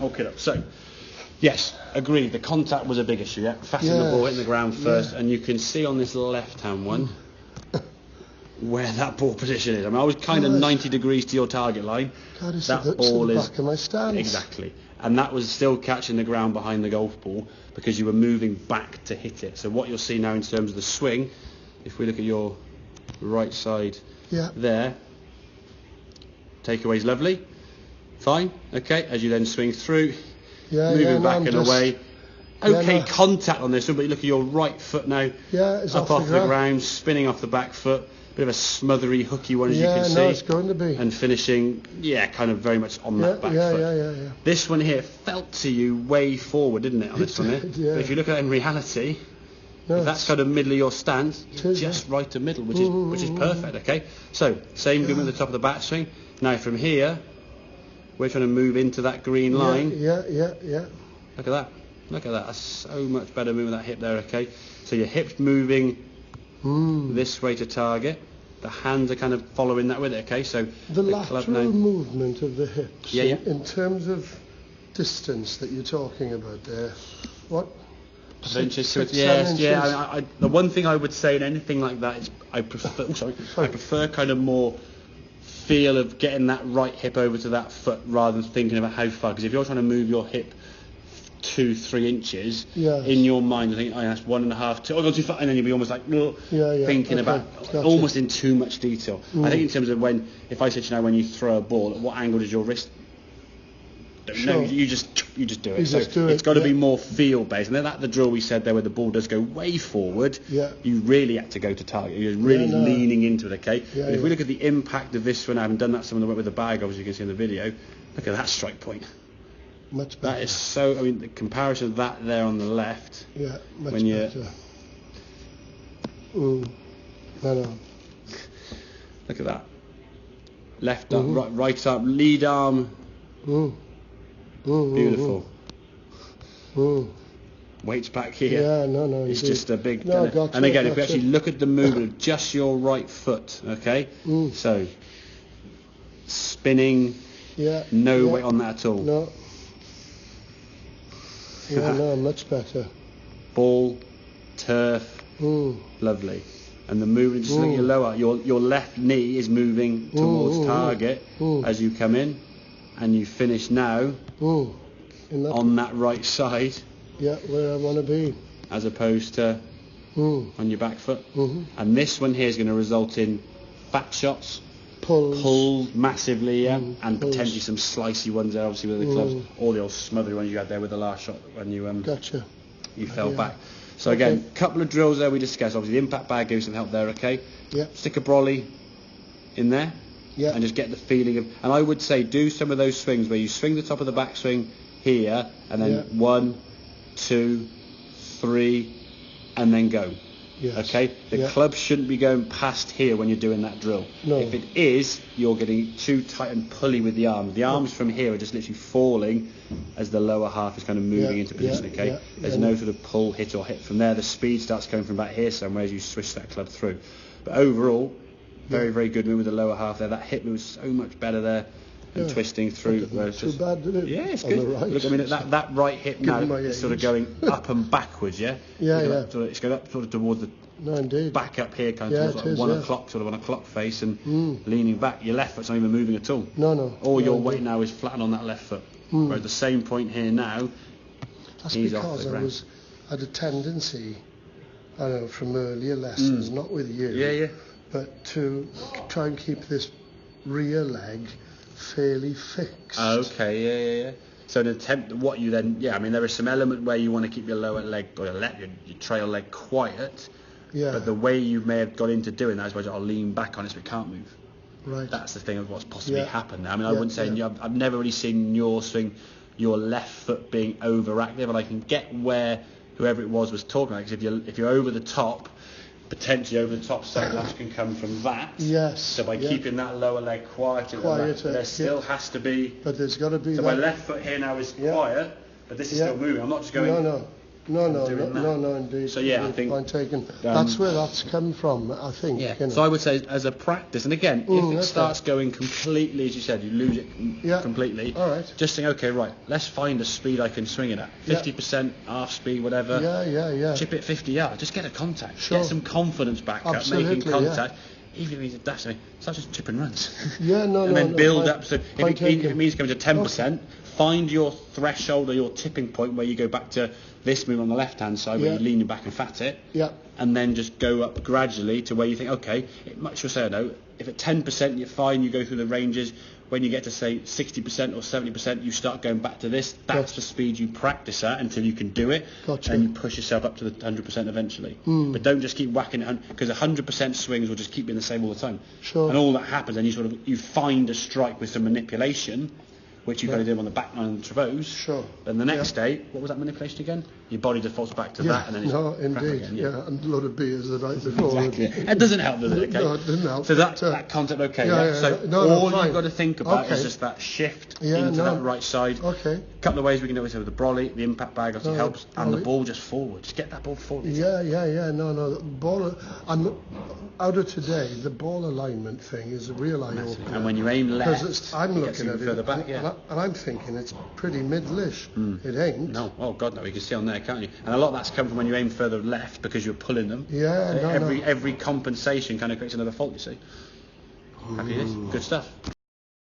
Okay, so yes, agreed. The contact was a big issue. Yeah, fasten the ball hitting the ground first, and you can see on this left-hand one where that ball position is. I mean, I was kind of 90 degrees to your target line. God, that ball is back of my stance. Exactly, and that was still catching the ground behind the golf ball because you were moving back to hit it. So what you'll see now in terms of the swing, if we look at your right side there, takeaway's lovely, fine, okay. As you then swing through, moving back and away. Okay, contact on this one, but you look at your right foot now, it's up off the ground, spinning off the back foot, bit of a smothery, hooky one as you can see. It's going to be. And finishing, kind of very much on that back foot. This one here felt to you way forward, didn't it, on this one here? But if you look at it in reality, if that's kind of middle of your stance, just right to middle, which is perfect, okay? So, same good with the top of the backswing. Now from here, we're trying to move into that green line. Look at that. Look at that. That's so much better moving that hip there, okay? So your hip's moving this way to target. The hands are kind of following that with it, okay? So the lateral movement of the hips, in terms of distance that you're talking about there, what? Inches, the one thing I would say in anything like that is I prefer kind of more feel of getting that right hip over to that foot rather than thinking about how far, because if you're trying to move your hip 2-3 inches in your mind, you think, that's 1.5, 2, go too far, and then you'll be almost like thinking about almost in too much detail. I think in terms of if I said to you now, when you throw a ball, at what angle does your wrist? No, you just do it. It's got to be more feel based, and then the drill we said there, where the ball does go way forward, you really had to go to target. You're really leaning into it, okay? And if we look at the impact of this one, I haven't done that some of the work with the bag, obviously you can see in the video. Look at that strike point. Much better. That is so. I mean, the comparison of that there on the left. Much better. No. Look at that. Left arm, right arm, lead arm. Beautiful. Weights back here. It's just a big. And again, if we actually look at the movement of just your right foot, okay. So spinning. No weight on that at all. No. Much better. Ball, turf, lovely. And the movement, just look at your lower, your left knee is moving towards target as you come in, and you finish now on that right side. Where I want to be. As opposed to on your back foot. And this one here is going to result in back shots. Pulled massively, and potentially some slicey ones there, obviously with the clubs, or the old smothery ones you had there with the last shot when you you fell back. So again, couple of drills there we discussed. Obviously the impact bag gives some help there, okay? Stick a brolly in there, and just get the feeling of. And I would say do some of those swings where you swing the top of the backswing here, and then 1, 2, 3, and then go. Okay, the club shouldn't be going past here when you're doing that drill. If it is, you're getting too tight and pulley with the arms. The arms from here are just literally falling as the lower half is kind of moving into position. Okay, there's no sort of pull, hit or hit from there. The speed starts coming from back here somewhere as you swish that club through. But overall, very, very good move with the lower half there. That hip move was so much better there. And twisting through. Too bad, did it? Yeah, it's good. Right. Look, I mean, that right hip now is sort of going up and backwards, it's going up sort of towards the back up here, kind of towards 1 o'clock, sort of 1 o'clock face, and leaning back. Your left foot's not even moving at all. All your weight now is flat on that left foot. Whereas the same point here now, he's off the ground. I had a tendency, I don't know, from earlier lessons, not with you, but to try and keep this rear leg fairly fixed. Okay, So an attempt, what you then, I mean, there is some element where you want to keep your lower leg, or your trail leg quiet, but the way you may have got into doing that is where I'll lean back on it so it can't move. Right. That's the thing of what's possibly happened there. I mean, I wouldn't say, I've never really seen your swing, your left foot being overactive, and I can get where whoever it was talking about, because if you're over the top, potentially over the top, so that can come from that. So by keeping that lower leg quieter, there still has to be. But there's got to be. So my left foot here now is quiet, but this is still moving. I'm not just going. No, indeed. So yeah, indeed, I think point taken. That's where that's come from, I think. Yeah. You know. So I would say, as a practice, and again, if it starts going completely, as you said, you lose it completely. All right. Just think, okay, right, let's find a speed I can swing it at. 50%, half speed, whatever. Yeah. Chip it 50 yards. Just get a contact. Sure. Get some confidence back up, making contact. Even if he's dash, such as chip and runs. And then build up. So if it means going to 10%, find your threshold or your tipping point where you go back to this move on the left-hand side where you lean your back and fat it. And then just go up gradually to where you think, okay, much will say, I know, if at 10% you're fine, you go through the ranges. When you get to, say, 60% or 70%, you start going back to this. That's the speed you practice at until you can do it. And you push yourself up to the 100% eventually. But don't just keep whacking it, because 100% swings will just keep being the same all the time. And all that happens, and you find a strike with some manipulation, which you've got to do on the back line and the trevose. Then the next day, what was that manipulation again? Your body defaults back to that, and then it's indeed. Again, and a lot of beers the night before. Exactly. It doesn't help, does it? Okay. No, it didn't help. So that concept, okay. So all you've got to think about is just that shift into that right side. A couple of ways we can do it with the brolly, the impact bag obviously helps, and the ball just forward. Just get that ball forward. No. The ball. Out of today, the ball alignment thing is a real eye-opener. And when you aim left, because I'm looking at it, back, and I'm thinking it's pretty middle-ish. It ain't. No, oh God, no. You can see on there, can't you? And a lot of that's come from when you aim further left because you're pulling them. Every compensation kind of creates another fault. You see. Happy days. Good stuff.